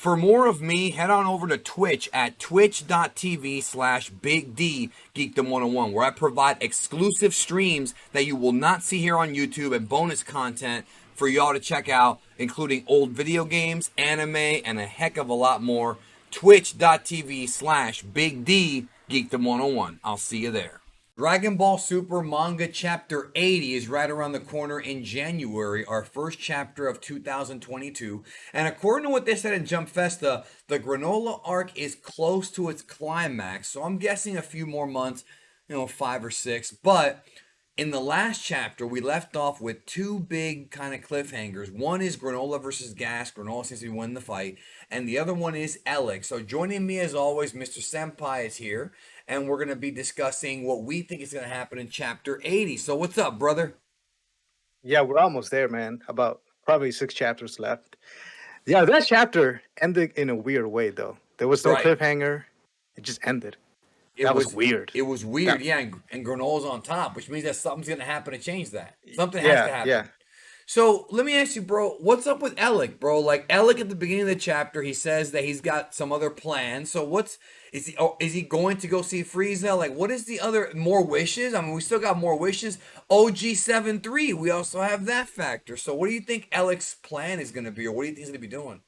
For more of me, head on over to Twitch at twitch.tv/Big D Geekdom 101, where I provide exclusive streams that you will not see here on YouTube and bonus content for y'all to check out, including old video games, anime, and a heck of a lot more. Twitch.tv/Big D Geekdom 101. I'll see you there. Dragon Ball Super Manga Chapter 80 is right around the corner in January, our first chapter of 2022. And according to what they said in Jump Festa, the Granola arc is close to its climax. So I'm guessing a few more months, 5 or 6. But in the last chapter, we left off with two big kind of cliffhangers. One is Granola versus Gas. Granola seems to be winning the fight. And the other one is Elec. So joining me as always, Mr. Senpai is here. And we're going to be discussing what we think is going to happen in Chapter 80. So what's up, brother? Yeah, we're almost there, man. About probably 6 chapters left. Yeah, that chapter ended in a weird way, though. There was no cliffhanger. It just ended. That was weird. It was weird, yeah. And Granola's on top, which means that something's going to happen to change that. Something has to happen. Yeah. So let me ask you, bro, what's up with Elec, bro? Like, Elec at the beginning of the chapter, he says that he's got some other plan. So is he going to go see Frieza? Like, what is the other, more wishes? I mean, we still got more wishes. OG73, we also have that factor. So what do you think Elec's plan is going to be, or what do you think he's going to be doing?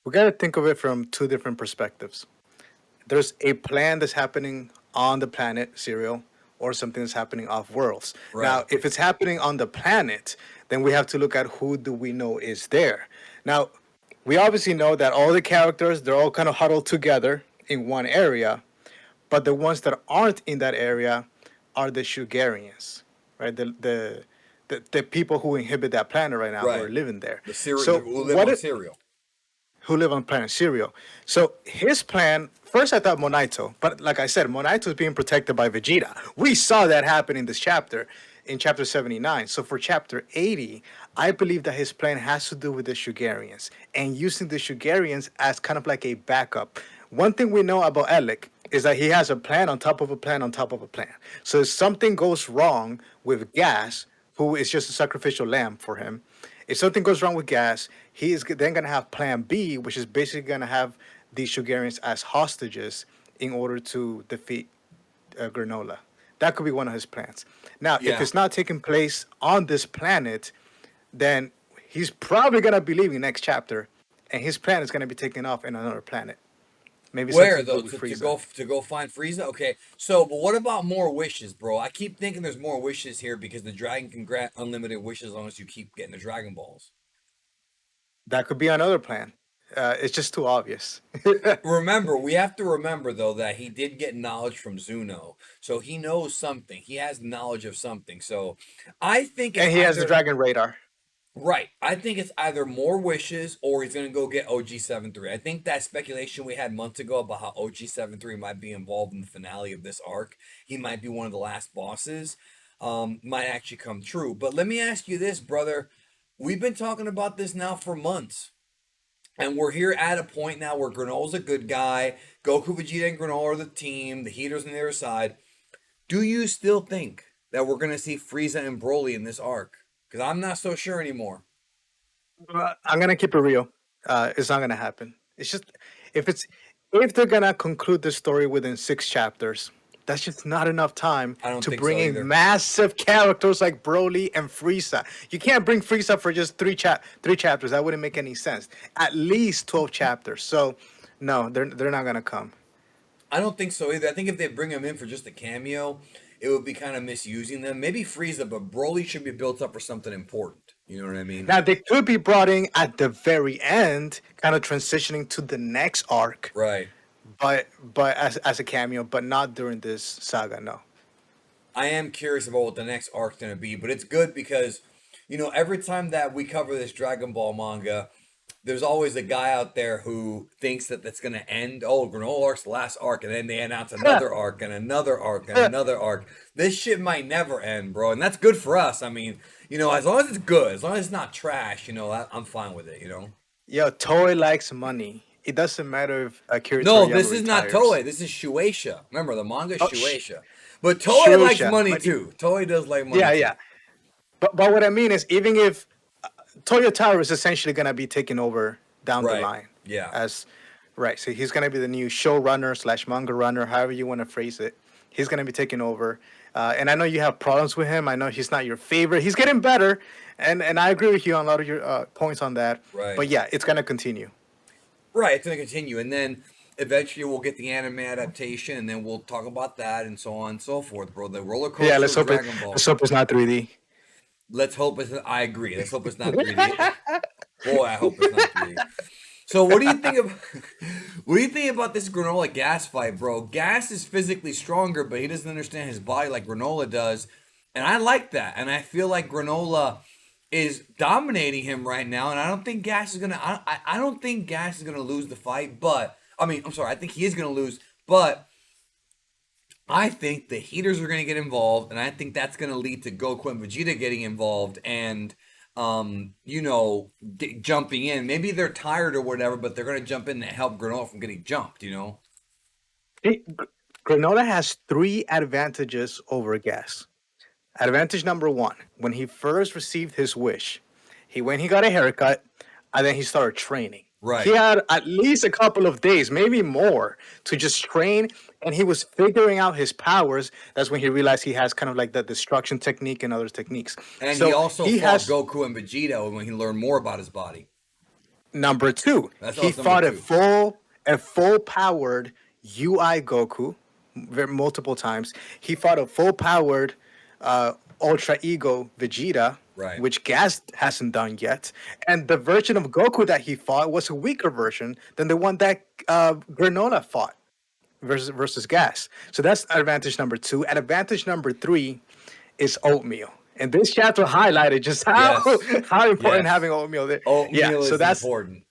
We got to think of it from two different perspectives. There's a plan that's happening on the planet, Serial, or something that's happening off worlds. Right. Now, if it's happening on the planet, then we have to look at who do we know is there. Now, we obviously know that all the characters, they're all kind of huddled together in one area, but the ones that aren't in that area are the Shugarians, right? The people who inhabit that planet right now, who are living there. The Serial, who live on Serial. Who live on planet Serial. So his plan, first I thought Monaito, but like I said, Monaito is being protected by Vegeta. We saw that happen in this chapter, in chapter 79. So for chapter 80, I believe that his plan has to do with the Shugarians and using the Shugarians as kind of like a backup. One thing we know about Elec is that he has a plan on top of a plan on top of a plan. So if something goes wrong with Gas, who is just a sacrificial lamb for him, if something goes wrong with Gas, he is then going to have plan B, which is basically going to have the Shugarians as hostages in order to defeat Granola. That could be one of his plans. Now, if it's not taking place on this planet, then he's probably going to be leaving next chapter, and his plan is going to be taken off in another planet. Maybe where though to go find Frieza? Okay, so but what about more wishes, bro? I keep thinking there's more wishes here because the dragon can grant unlimited wishes as long as you keep getting the Dragon Balls. That could be another plan. It's just too obvious. Remember, we have to remember though that he did get knowledge from Zuno, so he knows something. He has knowledge of something. So I think, and he has the Dragon Radar. Right. I think it's either more wishes or he's going to go get OG73. I think that speculation we had months ago about how OG73 might be involved in the finale of this arc, he might be one of the last bosses, might actually come true. But let me ask you this, brother. We've been talking about this now for months. And we're here at a point now where Granola's a good guy. Goku, Vegeta, and Granola are the team. The Heaters on the other side. Do you still think that we're going to see Frieza and Broly in this arc? Because I'm not so sure anymore. I'm gonna keep it real. It's not gonna happen. It's just if they're gonna conclude the story within 6 chapters, that's just not enough time to bring in massive characters like Broly and Frieza. You can't bring Frieza for just 3 chapters. That wouldn't make any sense. At least 12 chapters. So no, they're not gonna come. I don't think so either. I think if they bring him in for just a cameo, it would be kind of misusing them. Maybe Frieza, but Broly should be built up for something important. You know what I mean? Now, they could be brought in at the very end, kind of transitioning to the next arc. Right. But as a cameo, but not during this saga, no. I am curious about what the next arc's going to be, but it's good because, every time that we cover this Dragon Ball manga, there's always a guy out there who thinks that that's going to end. Oh, Granola arc's the last arc, and then they announce another arc and another arc and another arc. This shit might never end, bro, and that's good for us. I mean, as long as it's good, as long as it's not trash, I'm fine with it, Yo, Toei likes money. It doesn't matter if Akira No, this is not Toei. This is Shueisha. Remember, the manga is Shueisha. But Toei likes money, too. Toei does like money, too. Yeah. But what I mean is, even if Toyotaro is essentially going to be taken over down the line. Yeah. as right. So he's gonna be the new showrunner slash manga runner, however you want to phrase it. He's gonna be taking over. And I know you have problems with him. I know he's not your favorite. He's getting better, and I agree with you on a lot of your points on that. Right. But yeah, it's gonna continue. Right. It's going to continue. And then eventually we'll get the anime adaptation, and then we'll talk about that and so on and so forth, bro. The roller Yeah, coaster of Dragon Ball. let's hope it's not 3D. Let's hope it's. I agree. Let's hope it's not 3D. Boy, I hope it's not 3D. So what do you think of what do you think about this Granola Gas fight, bro? Gas is physically stronger, but he doesn't understand his body like Granola does. And I like that. And I feel like Granola is dominating him right now. And I don't think Gas is gonna I don't think Gas is gonna lose the fight, but I mean, I'm sorry, I think he is gonna lose, but I think the heaters are going to get involved, and I think that's going to lead to Goku and Vegeta getting involved and, jumping in. Maybe they're tired or whatever, but they're going to jump in to help Granola from getting jumped. Hey, Granola has three advantages over Gas. Advantage number one: when he first received his wish, he got a haircut, and then he started training. He Right. had at least a couple of days, maybe more, to just train, and he was figuring out his powers. That's when he realized he has kind of like the destruction technique and other techniques. And he So also he fought has Goku and Vegeta when he learned more about his body. number two. That's He also number fought two. a full powered UI Goku multiple times. He fought a full powered Ultra Ego Vegeta, Right. which Gas hasn't done yet. And the version of Goku that he fought was a weaker version than the one that Granola fought versus Gas. So that's advantage number two. And advantage number three is oatmeal. And this chapter highlighted just how Yes. how important Yes. having oatmeal there. Yeah, Oatmeal so is that's important.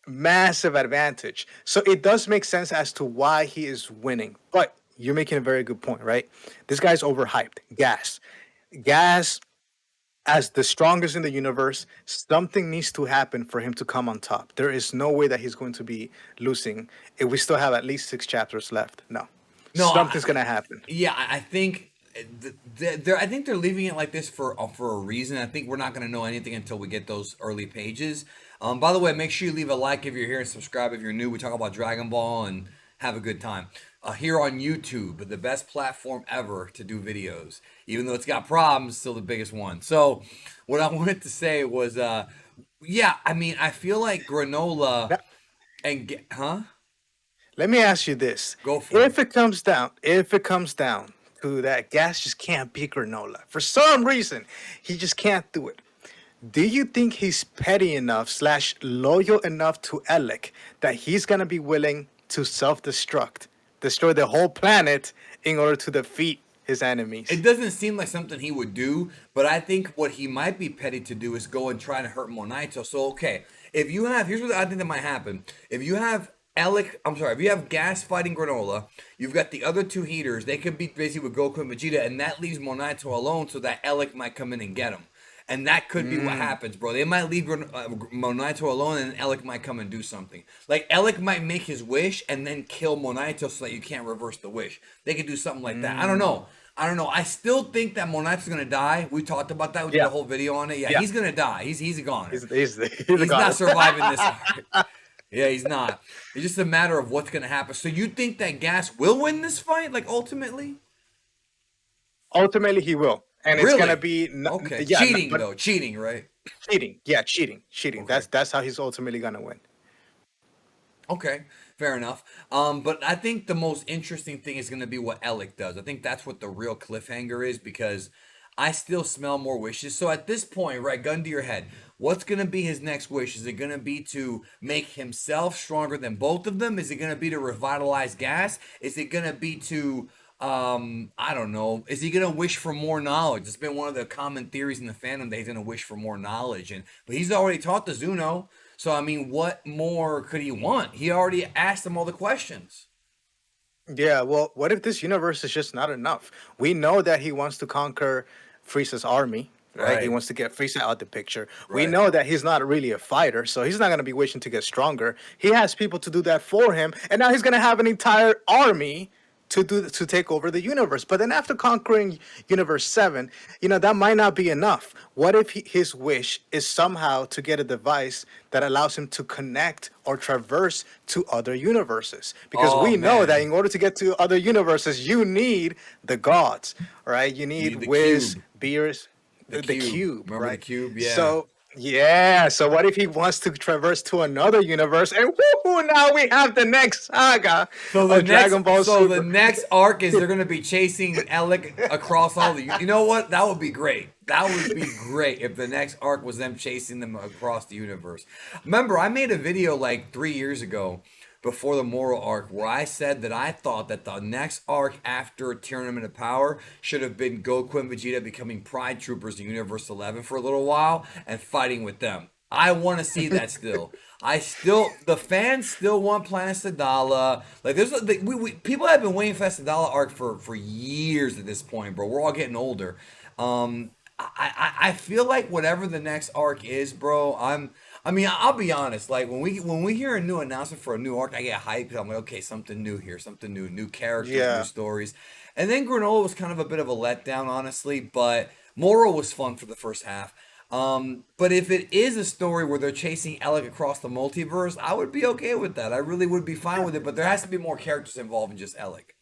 massive advantage. So it does make sense as to why he is winning. But you're making a very good point, right? This guy's overhyped. Gas, as the strongest in the universe, something needs to happen for him to come on top. There is no way that he's going to be losing if we still have at least 6 chapters left. No, No, something's gonna happen. yeah, I think I think they're leaving it like this for a reason. I think we're not going to know anything until we get those early pages. By the way, make sure you leave a like if you're here and subscribe if you're new. We talk about Dragon Ball and have a good time. Here on YouTube, the best platform ever to do videos. Even though it's got problems, still the biggest one. So, what I wanted to say was, yeah, I mean, I feel like Granola Now, huh? let me ask you this: Go for it. if it comes down to that, Gas just can't beat Granola for some reason. He just can't do it. Do you think he's petty enough slash loyal enough to Elec that he's gonna be willing to self-destruct, destroy the whole planet in order to defeat his enemies? It doesn't seem like something he would do, but I think what he might be petty to do is go and try to hurt Monaito. So okay, if you have here's what I think that might happen. If you have if you have Gas fighting Granola, you've got the other two heaters. They could be basically with Goku and Vegeta, and that leaves Monaito alone, so that Elec might come in and get him. And that could be what happens, bro. They might leave Monaito alone, and Elec might come and do something. Like Elec might make his wish and then kill Monaito so that you can't reverse the wish. They could do something like that. I don't know. I still think that Monaito's gonna die. We talked about that. We did Yeah, a whole video on it. Yeah, yeah. he's gonna die. He's a goner. He's He's not surviving this hard. Yeah, he's not. It's just a matter of what's gonna happen. So you think that Gas will win this fight? Like ultimately? Ultimately, he will, and it's gonna Really? be Okay. yeah, Cheating but though. Cheating, right? cheating. Yeah, cheating. Okay. That's how he's ultimately gonna win. Okay, fair enough. But I think the most interesting thing is going to be what Elec does. I think that's what the real cliffhanger is because I still smell more wishes. So at this point, right, gun to your head, what's going to be his next wish? Is it going to be to make himself stronger than both of them? Is it going to be to revitalize Gas? Is it going to be to I don't know. Is he gonna wish for more knowledge? It's been one of the common theories in the fandom that he's gonna wish for more knowledge, but he's already taught the Zuno. So I mean, what more could he want? He already asked him all the questions. Yeah, well, what if this universe is just not enough? We know that he wants to conquer Frieza's army, right? He Right, wants to get Frieza out the picture. We right. know that he's not really a fighter, so he's not going to be wishing to get stronger. He has people to do that for him, and now he's going to have an entire army to take over the universe. But then after conquering Universe 7, that might not be enough. What if his wish is somehow to get a device that allows him to connect or traverse to other universes? Because Oh we know that man, in order to get to other universes, you need the gods, right? You you need need the Wiz, cube. Beers, The the cube. cube, Remember the right? cube? Yeah. So yeah, so what if he wants to traverse to another universe, and woo, now we have the next saga of Dragon Ball So the Super. next arc is they're gonna be chasing Elec across all the. You know what? That would be great. That would be great if the next arc was them chasing them across the universe. Remember, I made a video like 3 years ago before the Moral arc where I said that I thought that the next arc after Tournament of Power should have been Goku and Vegeta becoming Pride Troopers in Universe 11 for a little while and fighting with them. I want to see that still. The fans still want Planet Sadala. Like, people have been waiting for that Sadala arc for years at this point, bro. We're all getting older. I feel like whatever the next arc is, bro. I mean, I'll be honest. Like when we hear a new announcement for a new arc, I get hyped. I'm like, okay, something new here, something new characters, new Yeah. stories. And then Granola was kind of a bit of a letdown, honestly. But Moro was fun for the first half. But if it is a story where they're chasing Elec across the multiverse, I would be okay with that. I really would be fine with it. But there has to be more characters involved in just Elec.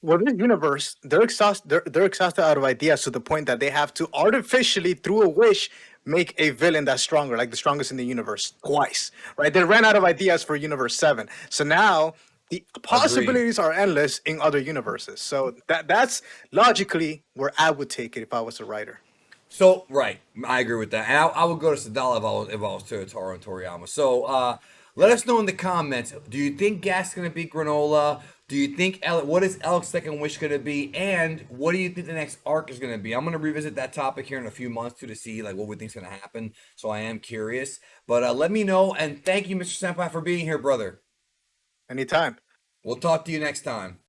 Well, this universe, they're exhausted. They're exhausted out of ideas to the point that they have to artificially, through a wish, make a villain that's stronger, like the strongest in the universe, twice. Right? They ran out of ideas for Universe 7, so now the Agreed. possibilities are endless in other universes. So that's logically where I would take it if I was a writer. So right, I agree with that, and I would go to Sadala if I was Toyotaro and Toriyama. So let us know in the comments. Do you think Gas is gonna beat Granola? Do you think what is Elec's second wish gonna be? And what do you think the next arc is gonna be? I'm gonna revisit that topic here in a few months too to see like what we think's gonna happen. So I am curious, but let me know. And thank you, Mr. Senpai, for being here, brother. Anytime. We'll talk to you next time.